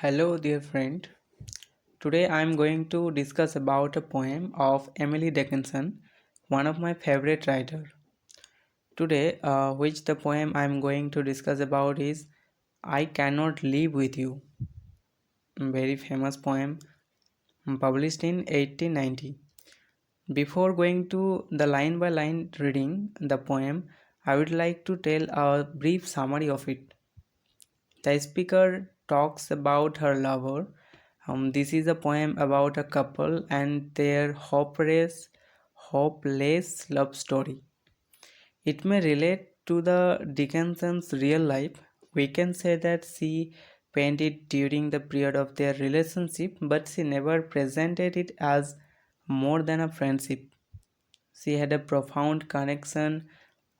Hello dear friend. Today I am going to discuss about a poem of Emily Dickinson, one of my favorite writer. Today which the poem I am going to discuss about is I Cannot Live With You. Very famous poem published in 1890. Before going to the line by line reading the poem, I would like to tell a brief summary of it. The speaker talks about her lover. This is a poem about a couple and their hopeless love story. It may relate to the Dickinson's real life. We can say that she penned it during the period of their relationship, but she never presented it as more than a friendship. She had a profound connection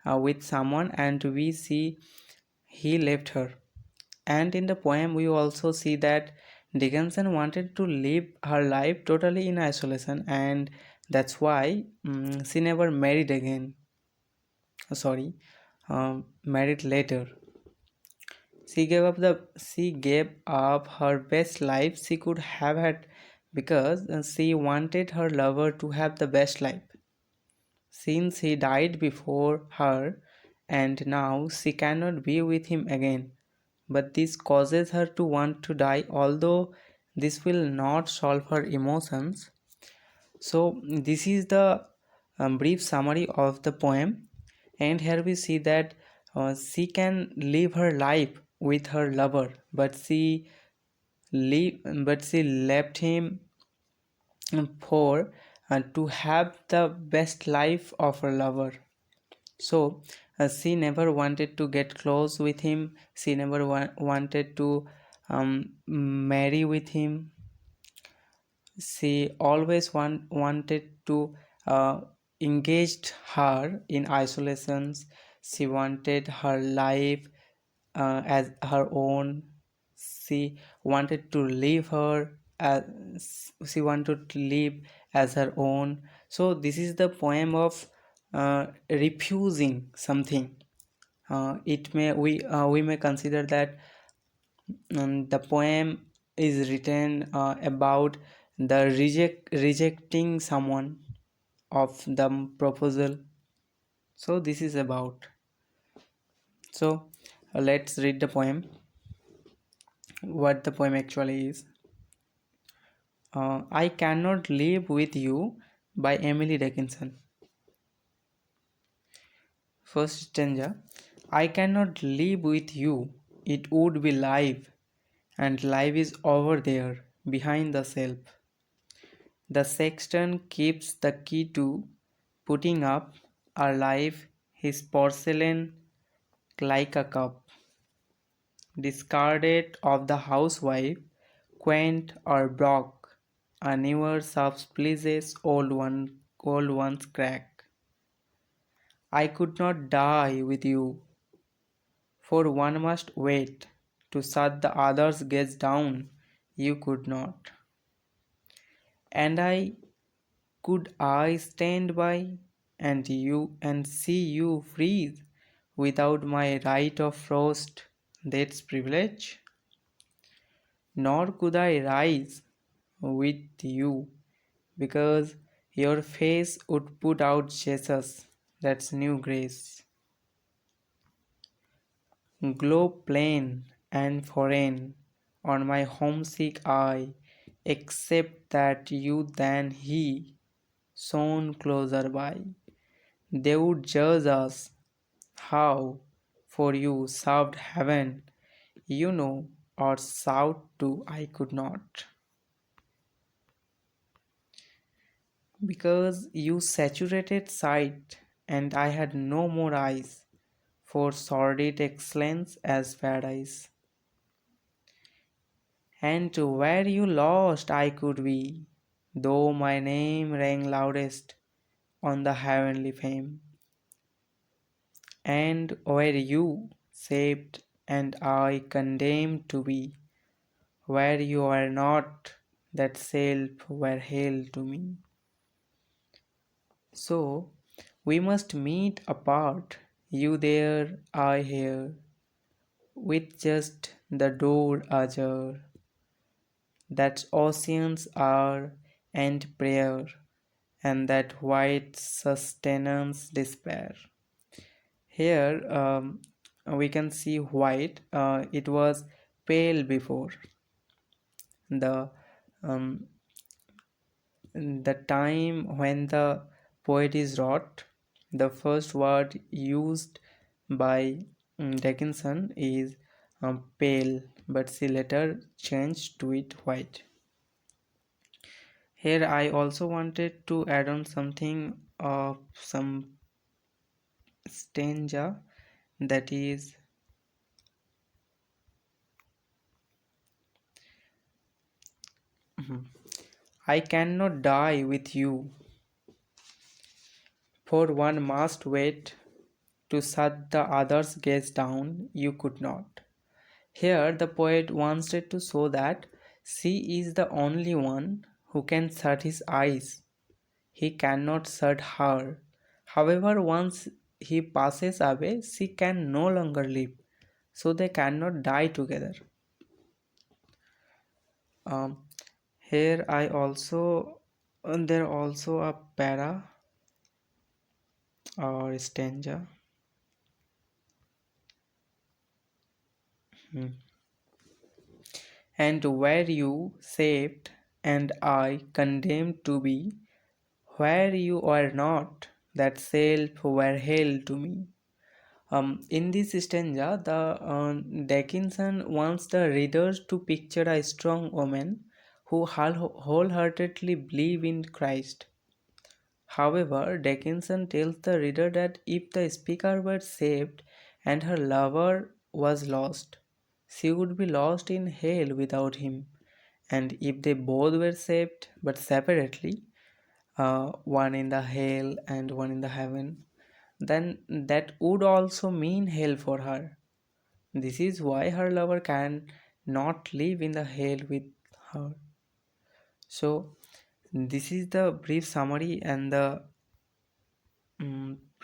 with someone, and we see he left her. And in the poem, we also see that Dickinson wanted to live her life totally in isolation, and that's why she never married again. Sorry, married later. She gave up her best life she could have had because she wanted her lover to have the best life. Since he died before her, and now she cannot be with him again. But this causes her to want to die, although this will not solve her emotions. So, this is the brief summary of the poem, and here we see that she can live her life with her lover, but she left him for to have the best life of her lover. So she never wanted to get close with him. She never wanted to marry with him. She always wanted to engage her in isolations. She wanted her life as her own. She wanted to live her as she wanted to live as her own. So this is the poem of refusing something. We may consider that the poem is written about the rejecting someone of the proposal. So this is about. So let's read the poem. What the poem actually is. I Cannot Live With You by Emily Dickinson. First stanza. I cannot live with you. It would be life, and life is over there behind the shelf. The sexton keeps the key to putting up our life, his porcelain like a cup, discarded of the housewife, quaint or broke, a newer serves pleases old ones crack. I could not die with you, for one must wait to shut the other's gaze down. You could not. And could I stand by and see you freeze without my right of frost, that's privilege? Nor could I rise with you, because your face would put out Jesus, that's new grace. Glow plain and foreign on my homesick eye, except that you than he shone closer by. They would judge us how, for you served heaven, you know, or shout to I could not. Because you saturated sight, and I had no more eyes for sordid excellence as paradise. And to where you lost I could be, though my name rang loudest on the heavenly fame. And where you saved and I condemned to be, where you are not, that self were hell to me. So we must meet apart, you there, I here, with just the door ajar. that oceans are and prayer, and that white sustenance despair. Here we can see white. It was pale before the um, the time when the poet is wrought. The first word used by Dickinson is pale, but she later changed to it white. Here I also wanted to add on something of some stanza, that is, I cannot die with you, for one must wait to shut the other's gaze down. You could not. Here the poet wanted to show that she is the only one who can shut his eyes. He cannot shut her. However, once he passes away, she can no longer live, so they cannot die together. Um, Here I also there also a para or stanza. Hmm. And were you saved, and I condemned to be where you were not, that self were hell to me. In this stanza, the Dickinson wants the readers to picture a strong woman who wholeheartedly believe in Christ. However, Dickinson tells the reader that if the speaker were saved and her lover was lost, she would be lost in hell without him. And if they both were saved but separately, one in the hell and one in the heaven, then that would also mean hell for her. This is why her lover can not live in the hell with her. So, this is the brief summary and the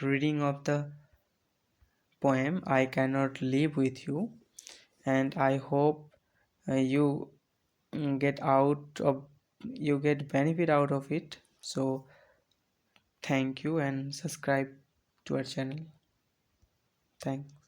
reading of the poem I Cannot Live With You, and I hope you get out of you get benefit out of it. So thank you and subscribe to our channel. Thanks.